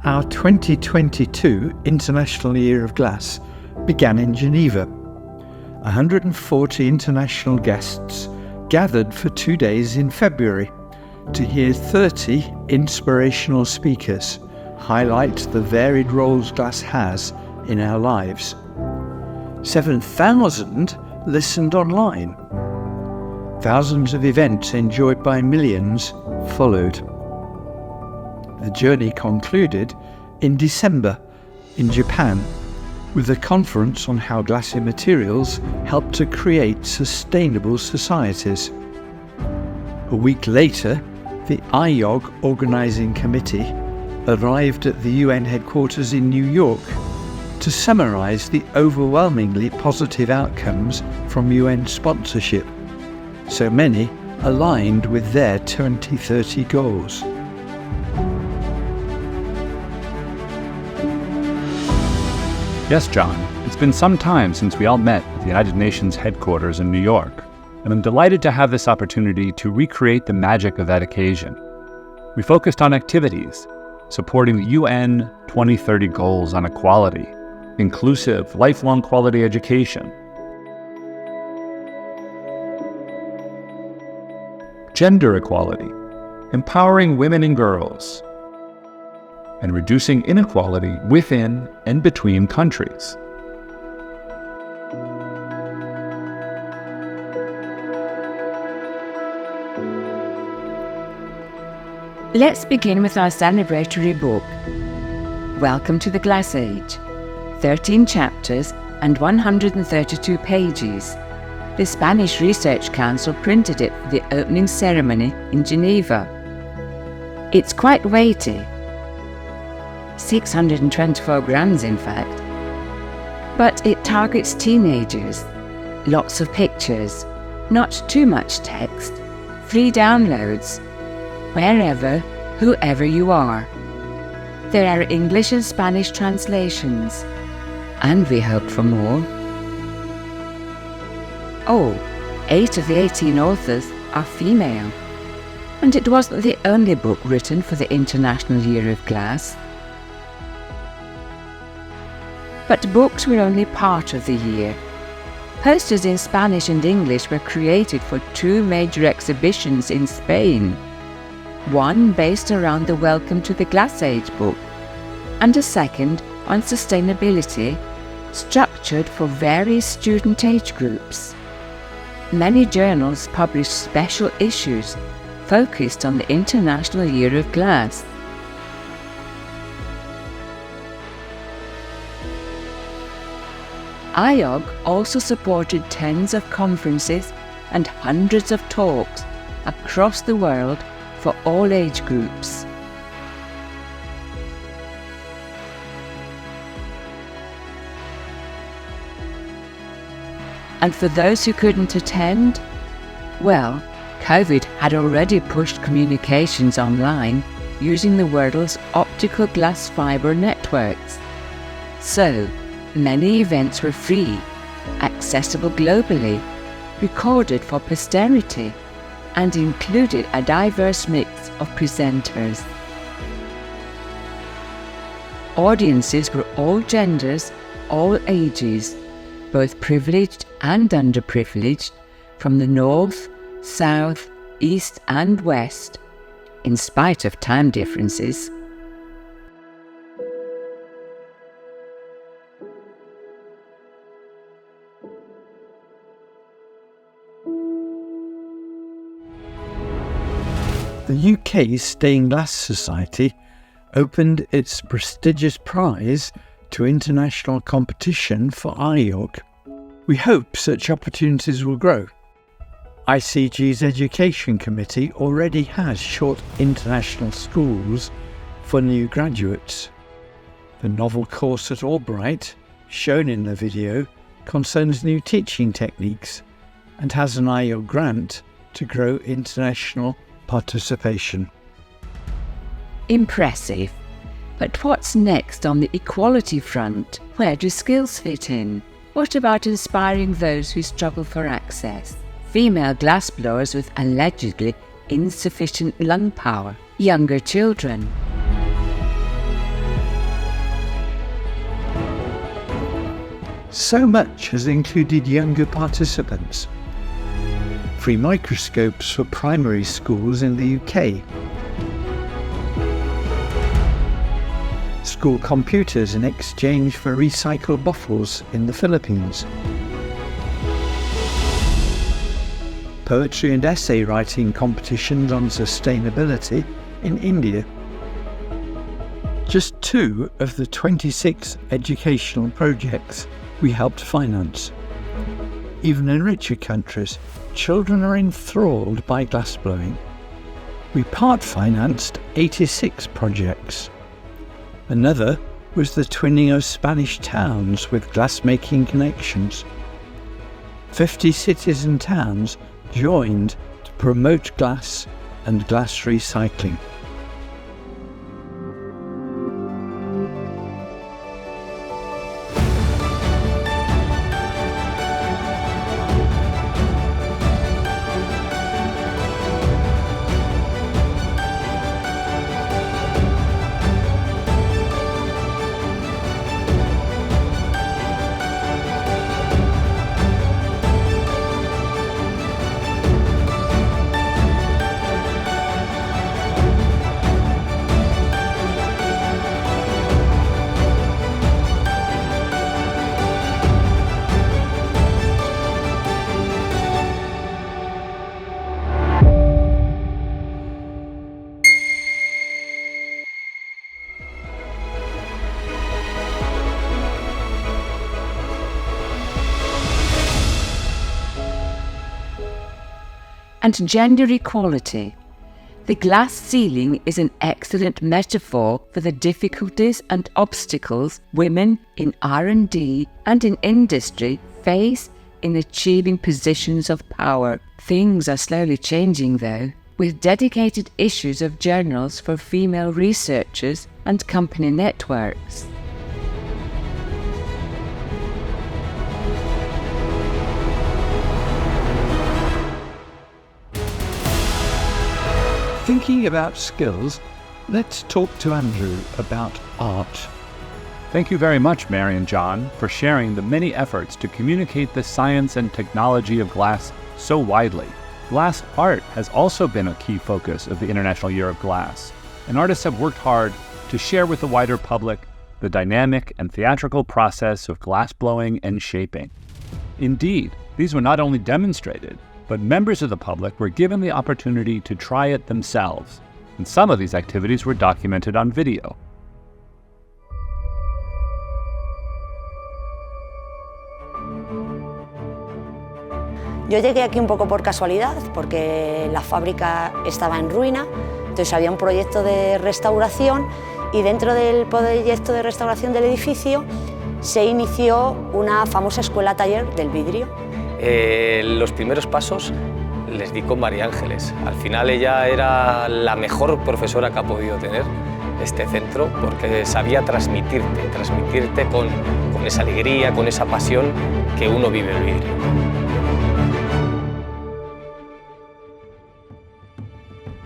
Our 2022 International Year of Glass began in Geneva. 140 international guests gathered for 2 days in February to hear 30 inspirational speakers highlight the varied roles glass has in our lives. 7,000 listened online. Thousands of events enjoyed by millions followed. The journey concluded in December in Japan with a conference on how glassy materials help to create sustainable societies. A week later, the IOG Organizing Committee arrived at the UN headquarters in New York to summarize the overwhelmingly positive outcomes from UN sponsorship, so many aligned with their 2030 goals. Yes, John, it's been some time since we all met at the United Nations headquarters in New York, and I'm delighted to have this opportunity to recreate the magic of that occasion. We focused on activities supporting the UN 2030 goals on equality, inclusive, lifelong quality education, gender equality, empowering women and girls, and reducing inequality within and between countries. Let's begin with our celebratory book, Welcome to the Glass Age, 13 chapters and 132 pages. The Spanish Research Council printed it for the opening ceremony in Geneva. It's quite weighty, 624 grams in fact, but it targets teenagers. Lots of pictures, not too much text, free downloads, wherever, whoever you are. There are English and Spanish translations, and we hope for more. 8 of the 18 authors are female, and it wasn't the only book written for the International Year of Glass. But books were only part of the year. Posters in Spanish and English were created for 2 major exhibitions in Spain, one based around the Welcome to the Glass Age book, and a second on sustainability, structured for various student age groups. Many journals published special issues focused on the International Year of Glass. IOG also supported tens of conferences and hundreds of talks across the world for all age groups. And for those who couldn't attend, well, COVID had already pushed communications online using the world's optical glass fiber networks. So, many events were free, accessible globally, recorded for posterity, and included a diverse mix of presenters. Audiences were all genders, all ages, both privileged and underprivileged, from the north, south, east and west, in spite of time differences. The UK's Stained Glass Society opened its prestigious prize to international competition for IOG. We hope such opportunities will grow. ICG's Education Committee already has short international schools for new graduates. The novel course at Albright, shown in the video, concerns new teaching techniques and has an IOG grant to grow international participation. Impressive. But what's next on the equality front? Where do skills fit in? What about inspiring those who struggle for access? Female glassblowers with allegedly insufficient lung power. Younger children. So much has included younger participants. Free microscopes for primary schools in the UK. School computers in exchange for recycled bottles in the Philippines. Poetry and essay writing competitions on sustainability in India. Just 2 of the 26 educational projects we helped finance. Even in richer countries, children are enthralled by glassblowing. We part-financed 86 projects. Another was the twinning of Spanish towns with glass-making connections. 50 cities and towns joined to promote glass and glass recycling. And gender equality. The glass ceiling is an excellent metaphor for the difficulties and obstacles women in R&D and in industry face in achieving positions of power. Things are slowly changing though, with dedicated issues of journals for female researchers and company networks. Thinking about skills, let's talk to Andrew about art. Thank you very much, Mary and John, for sharing the many efforts to communicate the science and technology of glass so widely. Glass art has also been a key focus of the International Year of Glass, and artists have worked hard to share with the wider public the dynamic and theatrical process of glass blowing and shaping. Indeed, these were not only demonstrated, but members of the public were given the opportunity to try it themselves, and some of these activities were documented on video. Yo llegué aquí un poco por casualidad, porque la fábrica estaba en ruina, entonces había un proyecto de restauración y dentro del proyecto de restauración del edificio se inició una famosa escuela taller del vidrio. Los primeros pasos les di con María Ángeles. Al final ella era la mejor profesora que ha podido tener este centro porque sabía transmitirte con esa alegría, con esa pasión que uno vive el vidrio.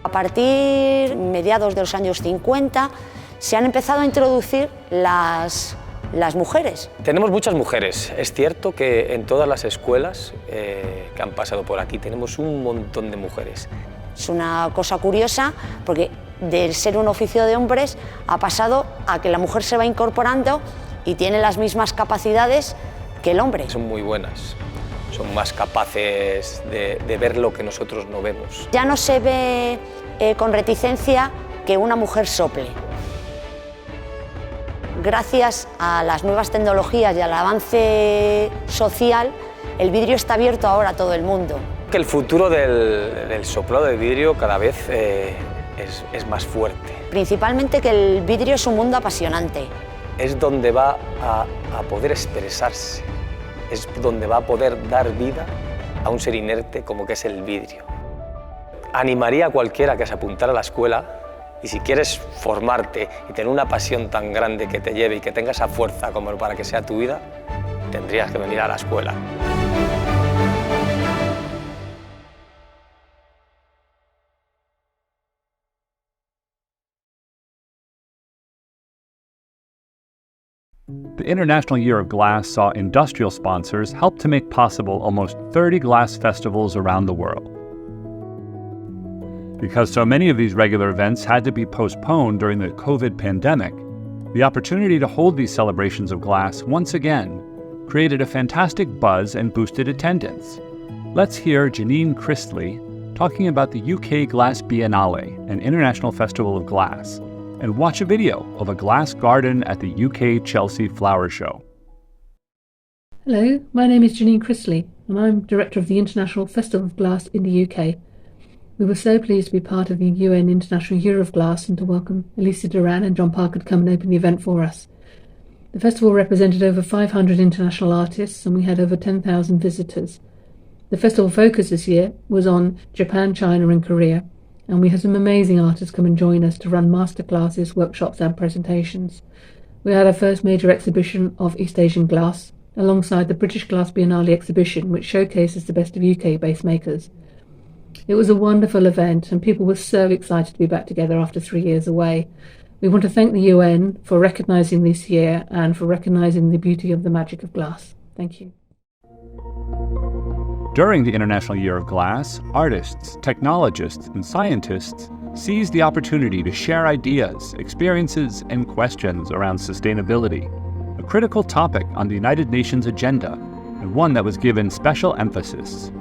A partir mediados de los años 50 se han empezado a introducir las mujeres. Tenemos muchas mujeres. Es cierto que en todas las escuelas que han pasado por aquí tenemos un montón de mujeres. Es una cosa curiosa porque de ser un oficio de hombres ha pasado a que la mujer se va incorporando y tiene las mismas capacidades que el hombre. Son muy buenas, son más capaces de ver lo que nosotros no vemos. Ya no se ve con reticencia que una mujer sople. Gracias a las nuevas tecnologías y al avance social, el vidrio está abierto ahora a todo el mundo. El futuro del soplado de vidrio cada vez es más fuerte. Principalmente que el vidrio es un mundo apasionante. Es donde va a poder expresarse, es donde va a poder dar vida a un ser inerte como que es el vidrio. Animaría a cualquiera que se apuntara a la escuela. Y si quieres formarte y tener una pasión tan grande que te lleve y que tenga esa fuerza como para que sea tu vida, tendrías que venir a la escuela. The International Year of Glass saw industrial sponsors help to make possible almost 30 glass festivals around the world. Because so many of these regular events had to be postponed during the COVID pandemic, the opportunity to hold these celebrations of glass once again created a fantastic buzz and boosted attendance. Let's hear Janine Christley talking about the UK Glass Biennale, an international festival of glass, and watch a video of a glass garden at the UK Chelsea Flower Show. Hello, my name is Janine Christley, and I'm Director of the International Festival of Glass in the UK. We were so pleased to be part of the UN International Year of Glass and to welcome Elisa Duran and John Parker to come and open the event for us. The festival represented over 500 international artists, and we had over 10,000 visitors. The festival focus this year was on Japan, China and Korea, and we had some amazing artists come and join us to run masterclasses, workshops and presentations. We had our first major exhibition of East Asian glass, alongside the British Glass Biennale exhibition, which showcases the best of UK-based makers. It was a wonderful event, and people were so excited to be back together after 3 years away. We want to thank the UN for recognising this year and for recognising the beauty of the magic of glass. Thank you. During the International Year of Glass, artists, technologists, and scientists seized the opportunity to share ideas, experiences, and questions around sustainability, a critical topic on the United Nations agenda, and one that was given special emphasis.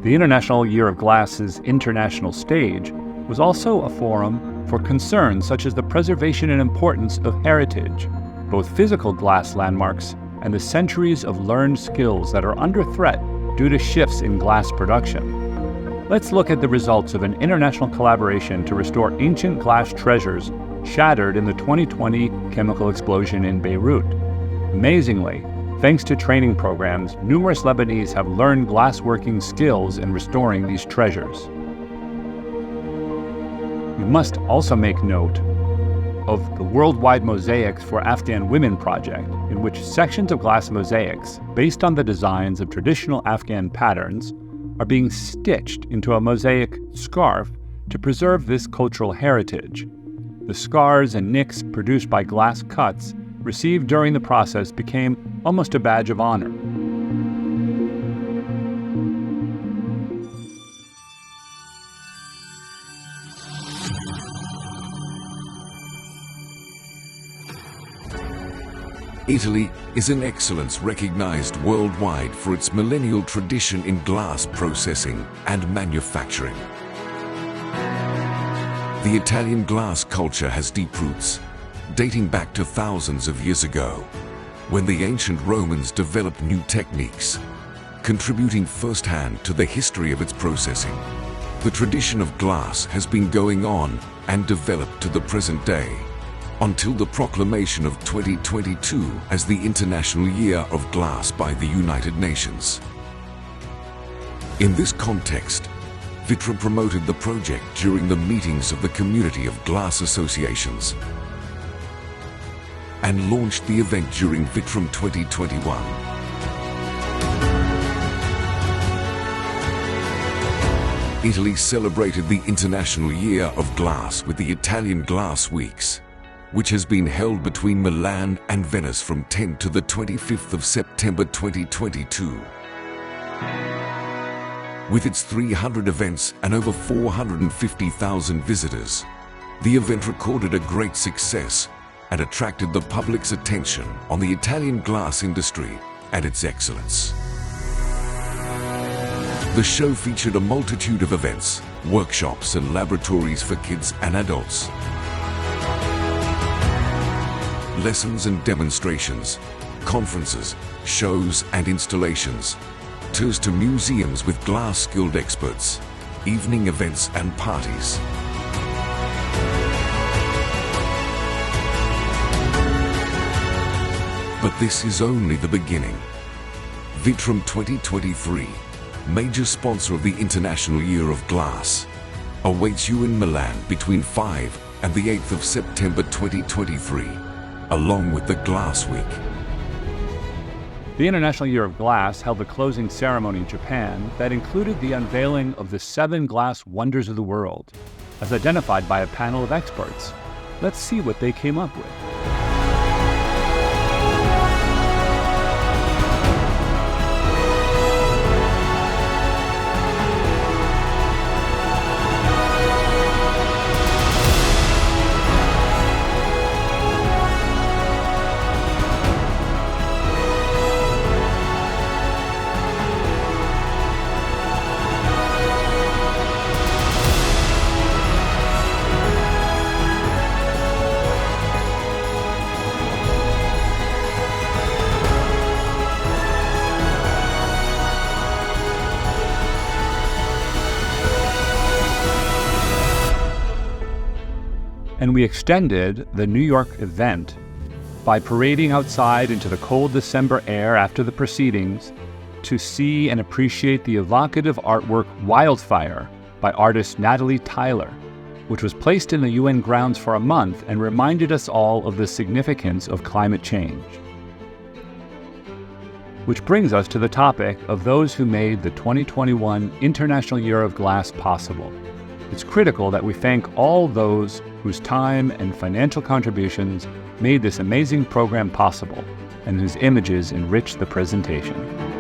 The International Year of Glass's international stage was also a forum for concerns such as the preservation and importance of heritage, both physical glass landmarks and the centuries of learned skills that are under threat due to shifts in glass production. Let's look at the results of an international collaboration to restore ancient glass treasures shattered in the 2020 chemical explosion in Beirut. Amazingly, thanks to training programs, numerous Lebanese have learned glassworking skills in restoring these treasures. We must also make note of the Worldwide Mosaics for Afghan Women project, in which sections of glass mosaics, based on the designs of traditional Afghan patterns, are being stitched into a mosaic scarf to preserve this cultural heritage. The scars and nicks produced by glass cuts received during the process became almost a badge of honor. Italy is an excellence recognized worldwide for its millennial tradition in glass processing and manufacturing. The Italian glass culture has deep roots, dating back to thousands of years ago, when the ancient Romans developed new techniques, contributing firsthand to the history of its processing. The tradition of glass has been going on and developed to the present day, until the proclamation of 2022 as the International Year of Glass by the United Nations. In this context, Vitra promoted the project during the meetings of the Community of Glass Associations and launched the event during Vitrum 2021. Italy celebrated the International Year of Glass with the Italian Glass Weeks, which has been held between Milan and Venice from 10 to the 25th of September 2022. With its 300 events and over 450,000 visitors, the event recorded a great success and attracted the public's attention on the Italian glass industry and its excellence. The show featured a multitude of events, workshops and laboratories for kids and adults. Lessons and demonstrations, conferences, shows and installations, tours to museums with glass-skilled experts, evening events and parties. But this is only the beginning. Vitrum 2023, major sponsor of the International Year of Glass, awaits you in Milan between 5 and the 8th of September 2023. Along with the Glass Week. The International Year of Glass held a closing ceremony in Japan that included the unveiling of the 7 glass wonders of the world, as identified by a panel of experts. Let's see what they came up with. And we extended the New York event by parading outside into the cold December air after the proceedings to see and appreciate the evocative artwork Wildfire by artist Natalie Tyler, which was placed in the UN grounds for a month and reminded us all of the significance of climate change. Which brings us to the topic of those who made the 2021 International Year of Glass possible. It's critical that we thank all those whose time and financial contributions made this amazing program possible and whose images enrich the presentation.